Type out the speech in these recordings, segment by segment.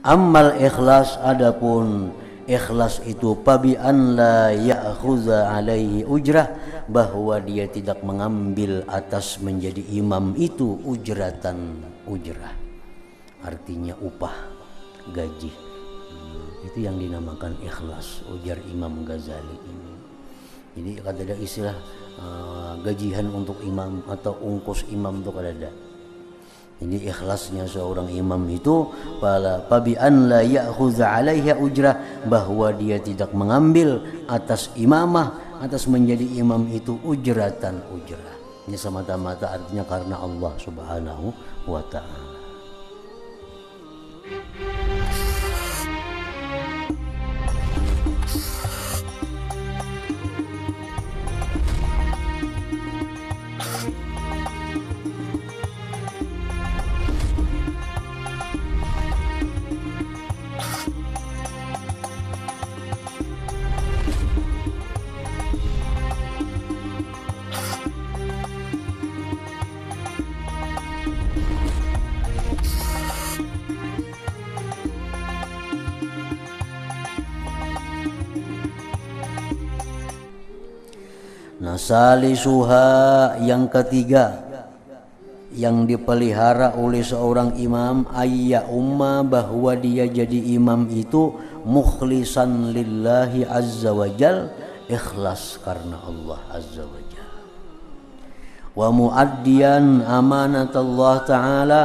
Ammal ikhlas, adapun ikhlas itu pabi an la ya'khudha alaihi ujrah, bahwa dia tidak mengambil atas menjadi imam itu ujratan, ujrah artinya upah, gaji. Itu yang dinamakan ikhlas, ujar Imam Ghazali ini. Jadi ada istilah gajian untuk imam atau ungkus imam itu ada. Jadi ikhlasnya seorang imam itu pabi an la ya'khudha alaiha ujrah, bahwa dia tidak mengambil atas imamah, atas menjadi imam itu ujratan, ujrah. Ini semata-mata artinya karena Allah Subhanahu wa ta'ala. Salisuha, yang ketiga yang dipelihara oleh seorang imam, ayya umma, bahwa dia jadi imam itu mukhlisan lillahi azza wajal, ikhlas karena Allah azza wajal, wa muaddiyan amanat Allah ta'ala,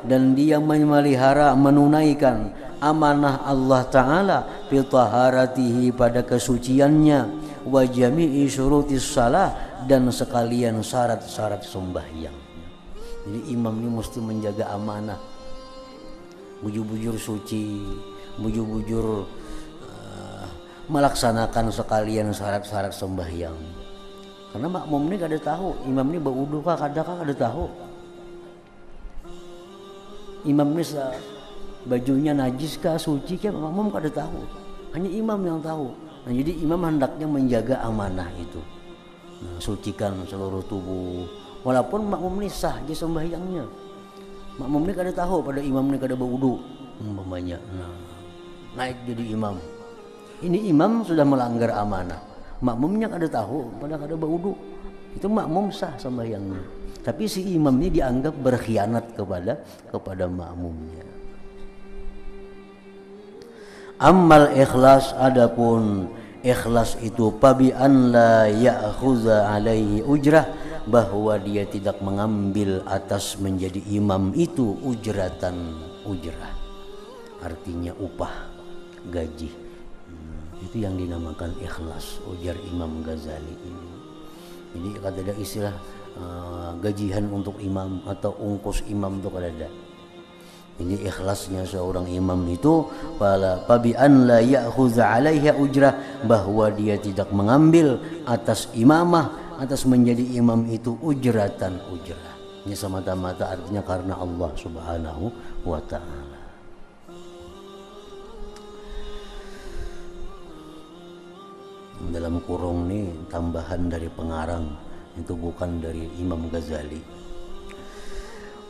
dan dia memelihara, menunaikan amanah Allah ta'ala fi taharatihi, pada kesuciannya, wa jami'i syurutis salah, dan sekalian syarat-syarat sembahyang. Jadi imam ini mesti menjaga amanah, bujur-bujur suci, bujur-bujur melaksanakan sekalian syarat-syarat sembahyang. Karena makmum ini kada tahu imam ini berwudu kah kada tahu. Imam ini bajunya najis kah suci kah, makmum kada tahu. Hanya imam yang tahu. Nah, jadi imam hendaknya menjaga amanah itu. Nah, sucikan seluruh tubuh. Walaupun makmum ini sah dia sembahyangnya. Makmum ini kada tahu pada imam ini kada berwudu umpamanya. Nah, naik jadi imam. Ini imam sudah melanggar amanah. Makmumnya kada tahu pada kada berwudu. Itu makmum sah sembahyangnya. Tapi si imam ini dianggap berkhianat kepada makmumnya. Ammal ikhlas, adapun ikhlas itu pabi an la ya'khudha alaihi ujrah, bahwa dia tidak mengambil atas menjadi imam itu ujratan, ujrah artinya upah, gaji. Itu yang dinamakan ikhlas, ujar Imam Ghazali ini. Jadi ada istilah gajian untuk imam atau ungkus imam itu ada. Ini ikhlasnya seorang imam itu pabi an la ya'khudha alaiha ujrah, bahwa dia tidak mengambil atas imamah, atas menjadi imam itu ujratan, ujrah. Ini semata-mata artinya karena Allah Subhanahu wa ta'ala. Dalam kurung ini tambahan dari pengarang, itu bukan dari Imam Ghazali.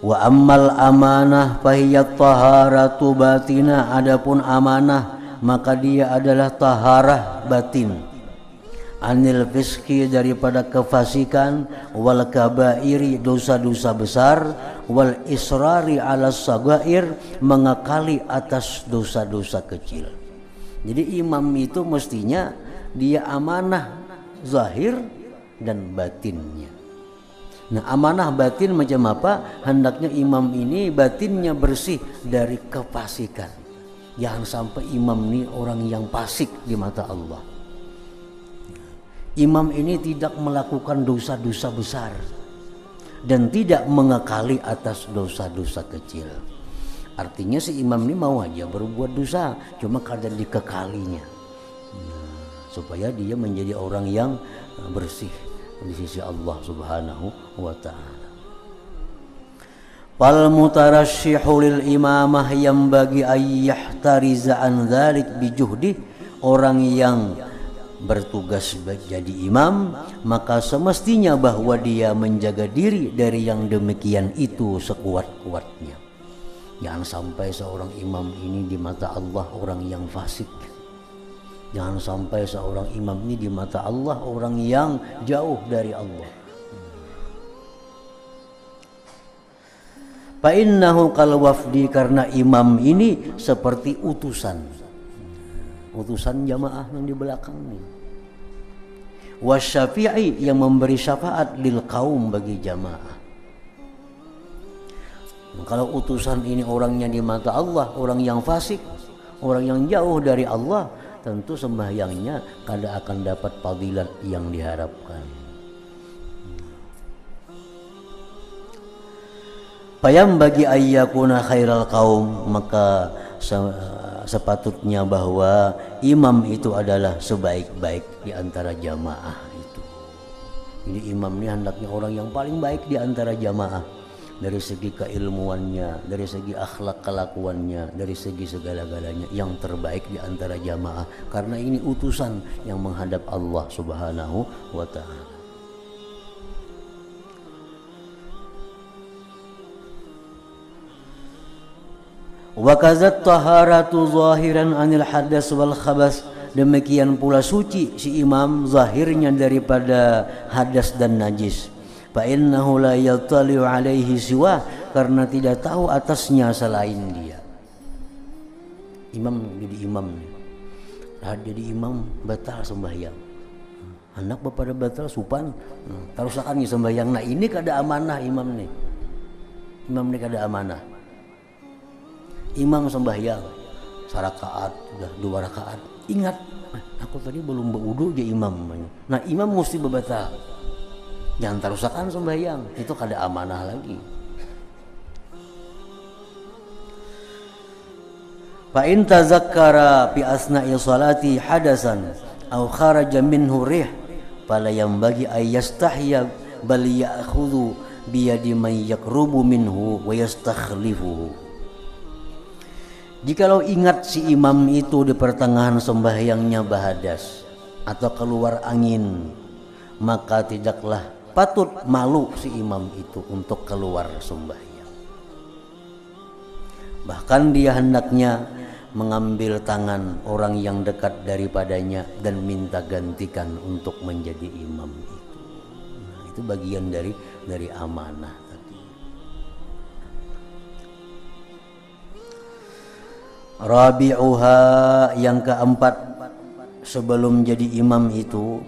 Wa ammal amanah fahiyat taharatu batina, adapun amanah maka dia adalah taharah batin, anil fiski, daripada kefasikan, wal kabairi, dosa-dosa besar, wal israri ala sagair, mengakali atas dosa-dosa kecil. Jadi imam itu mestinya dia amanah zahir dan batinnya. Nah, amanah batin macam apa? Hendaknya imam ini batinnya bersih dari kefasikan. Jangan sampai imam ini orang yang fasik di mata Allah. Imam ini tidak melakukan dosa-dosa besar dan tidak mengekali atas dosa-dosa kecil. Artinya si imam ini mau aja berbuat dosa, cuma kadang dikekalinya. Supaya dia menjadi orang yang bersih di sisi Allah Subhanahu wa ta'ala. Fal mutarasyihu lil imamah yang bagi ayyahtariza an dzalik bijuhdi, orang yang bertugas jadi imam maka semestinya bahwa dia menjaga diri dari yang demikian itu sekuat-kuatnya. Jangan sampai seorang imam ini di mata Allah orang yang fasik. Jangan sampai seorang imam ini di mata Allah orang yang jauh dari Allah. Fa innahu kal wafdi, karena imam ini seperti utusan jamaah yang di belakang ini. Wasyafi'i, yang memberi syafaat lil kaum, bagi jamaah. Kalau utusan ini orangnya di mata Allah orang yang fasik, orang yang jauh dari Allah, tentu sembahyangnya kada akan dapat fadilat yang diharapkan. Payam bagi ayyakuna khairal kaum, maka sepatutnya bahwa imam itu adalah sebaik-baik di antara jamaah itu. Jadi imam ini hendaknya orang yang paling baik di antara jamaah, dari segi keilmuannya, dari segi akhlak kelakuannya, dari segi segala-galanya yang terbaik di antara jamaah, karena ini utusan yang menghadap Allah Subhanahu wa ta'ala. Wa kazat taharatu zahiran anil hadas wal khabas, demikian pula suci si imam zahirnya daripada hadas dan najis. Fa innahu la yattali'u alaihi siwa, karena tidak tahu atasnya selain dia. Imam jadi imam, jadi imam batal sembahyang. Anak bapak batal supan, tarusakan sembahyang. Nah ini kada amanah imam nih. Imam ini kada amanah. Imam sembahyang sarakaat, sudah 2 rakaat, ingat aku tadi belum berwudu je imam. Nah imam mesti berbatal, jangan tarusakan sembahyang, itu kada amanah lagi. Fa in tazakkara fi asna'i salati hadasan aw kharaja minhu rih fala yanbaghi ay yastahya bal ya'khudhu bi yadi man yaqrubu minhu wa yastakhlifuhu. Jikalau ingat si imam itu di pertengahan sembahyangnya bahadas atau keluar angin, maka tidaklah patut malu si imam itu untuk keluar sembahyang. Bahkan dia hendaknya mengambil tangan orang yang dekat daripadanya dan minta gantikan untuk menjadi imam itu. Nah, itu bagian dari amanah. Rabi'uha, yang keempat sebelum jadi imam itu,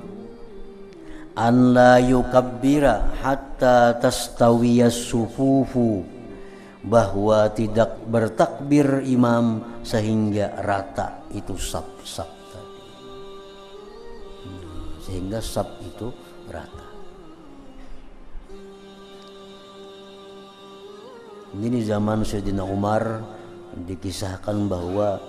an la yukabbira hatta tastawiyas sufufu, bahwa tidak bertakbir imam sehingga rata itu saf-saf tadi, sehingga saf itu rata. Ini di zaman Sayyidina Umar dikisahkan bahwa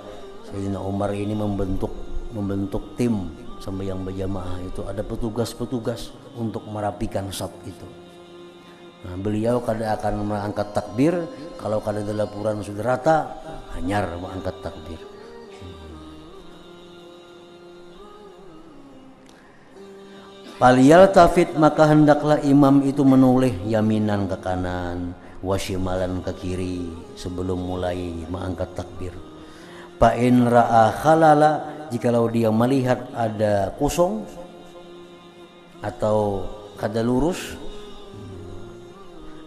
Sayyidina Umar ini membentuk tim sembahyang berjamaah itu, ada petugas-petugas untuk merapikan saf itu. Nah, beliau kada akan mengangkat takbir kalau kada ada laporan sudah rata, hanyar mengangkat takbir. Paliyal tafid, maka hendaklah imam itu menoleh yaminan ke kanan, wasyimalan ke kiri sebelum mulai mengangkat takbir. Fa'in ra'a khalala, jikalau dia melihat ada kosong atau kada lurus,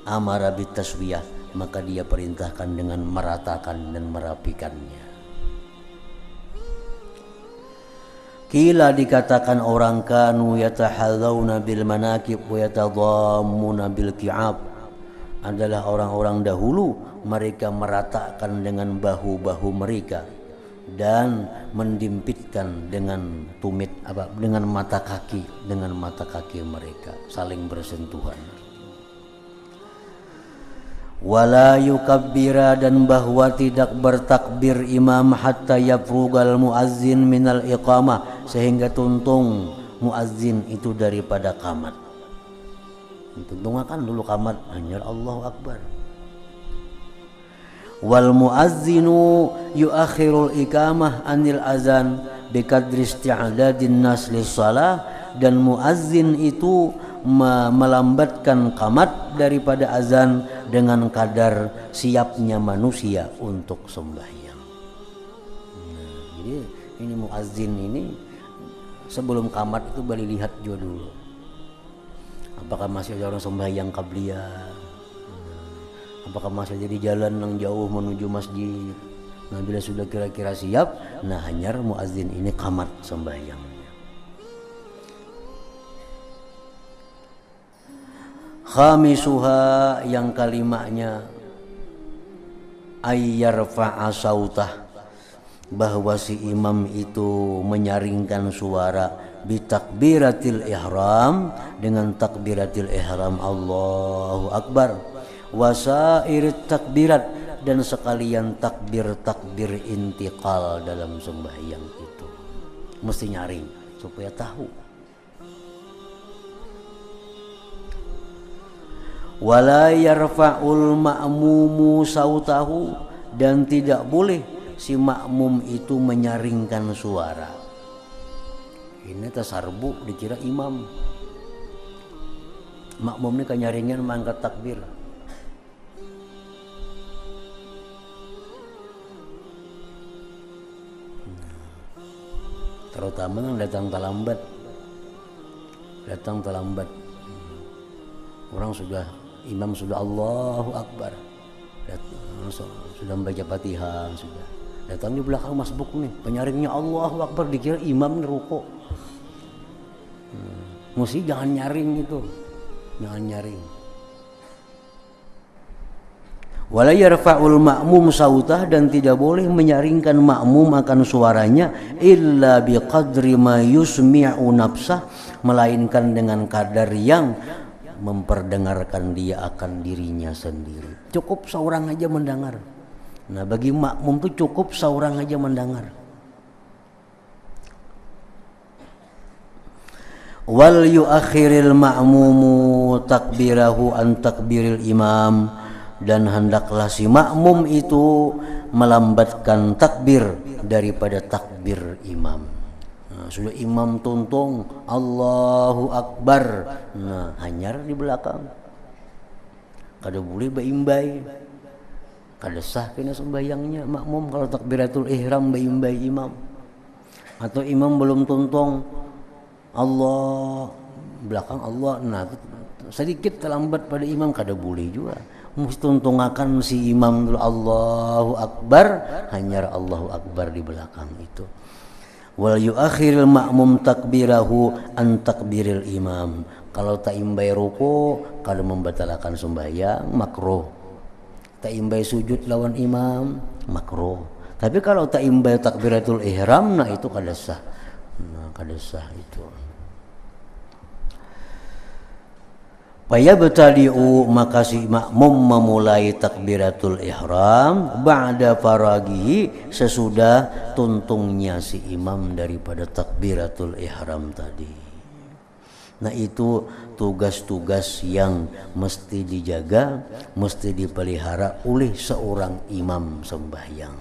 amara bitaswiyah, maka dia perintahkan dengan meratakan dan merapikannya. Kila, dikatakan orang, kanu yatahadzawna bil manakib wa yatadhammuna bil ki'ab, adalah orang-orang dahulu, mereka meratakan dengan bahu-bahu mereka dan mendimpitkan dengan tumit dengan mata kaki mereka, saling bersentuhan. Wala yukabbira, dan bahwa tidak bertakbir imam hatta yafrugal muazzin minal iqamah, sehingga tuntung muazzin itu daripada qamat. Tuntungakan dulu qamat, hanya Allahu Akbar. Wal muazzinu yuakhirul iqamah anil azan biqadri isti'dadin nas lis shalah, dan muazzin itu melambatkan qamat daripada azan dengan kadar siapnya manusia untuk sembahyang. Jadi ini muazzin ini sebelum qamat itu balik lihat juga dulu. Apakah masih ada orang sembahyang qabliyah? Apakah masih jadi jalan yang jauh menuju masjid? Nah bila sudah kira-kira siap, nah hanyar muazzin ini qamat sembahyang. Khamisuha yang kalimatnya ayyarfa'a sautah, bahwa si imam itu menyaringkan suara bitakbiratil ihram, dengan takbiratil ihram Allahu Akbar, wasairit takbirat, dan sekalian takbir-takbir intiqal dalam sembahyang itu mesti nyaring supaya tahu. Wala yarfa'ul ma'mumu sautahu, dan tidak boleh si makmum itu menyaringkan suara. Ini tasarbu dikira imam. Makmum ini kanyaringan mangkat takbir. Terutama yang datang terlambat. Orang sudah, imam sudah Allahu Akbar, sudah membaca Fatihah, sudah datang di belakang masbuk nih, penyaringnya Allahu Akbar, dikira imam rukuk. Mesti jangan nyaring itu, jangan nyaring. Wala yarfa'ul ma'mum sautah, dan tidak boleh menyaringkan makmum akan suaranya illa biqadri ma yusmi'u nafsah, melainkan dengan kadar yang memperdengarkan dia akan dirinya sendiri. Cukup seorang aja mendengar. Nah bagi makmum itu cukup seorang aja mendengar. Wal yuakhiril ma'mumu takbirahu an takbiril imam, dan hendaklah si makmum itu melambatkan takbir daripada takbir imam. Nah, sudah imam tuntung Allahu Akbar, nah hanyar di belakang, kada boleh baimbai, kada sah kena sembahyangnya makmum kalau takbiratul ihram baimbai imam, atau imam belum tuntung Allah belakang Allah, nah sedikit terlambat pada imam kada boleh juga. Mesti tuntungakan si imam dulu Allahu Akbar, hanyar Allahu Akbar di belakang itu. Wal yuakhiril ma'mum takbirahu an takbiril imam, kalau tak imbai ruku kada membatalkan sembahyang, makruh. Tak imbai sujud lawan imam, makruh. Tapi kalau tak imbai takbiratul ihram, nah itu kada sah. Nah kada sah itu. Fayabtadi'u, maka si makmum memulai takbiratul ihram ba'da faragihi, sesudah tuntungnya si imam daripada takbiratul ihram tadi. Nah itu tugas-tugas yang mesti dijaga, mesti dipelihara oleh seorang imam sembahyang.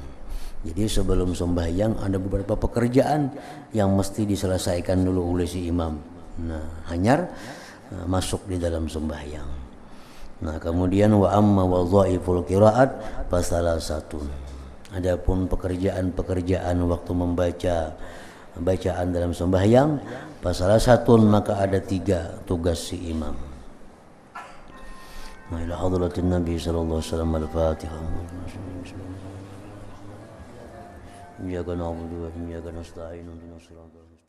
Jadi sebelum sembahyang ada beberapa pekerjaan yang mesti diselesaikan dulu oleh si imam. Nah hanyar masuk di dalam sembahyang. Nah kemudian wa amma wadhaiful qiraat pasalah satu. Adapun pekerjaan-pekerjaan waktu membaca bacaan dalam sembahyang pasalah satu, maka ada 3 tugas si imam. Wa ila hadratin Nabi sallallahu alaihi wasallam al-Fatihah. Iyyaka na'budu wa iyyaka nasta'in ihdinas siratal mustaqim.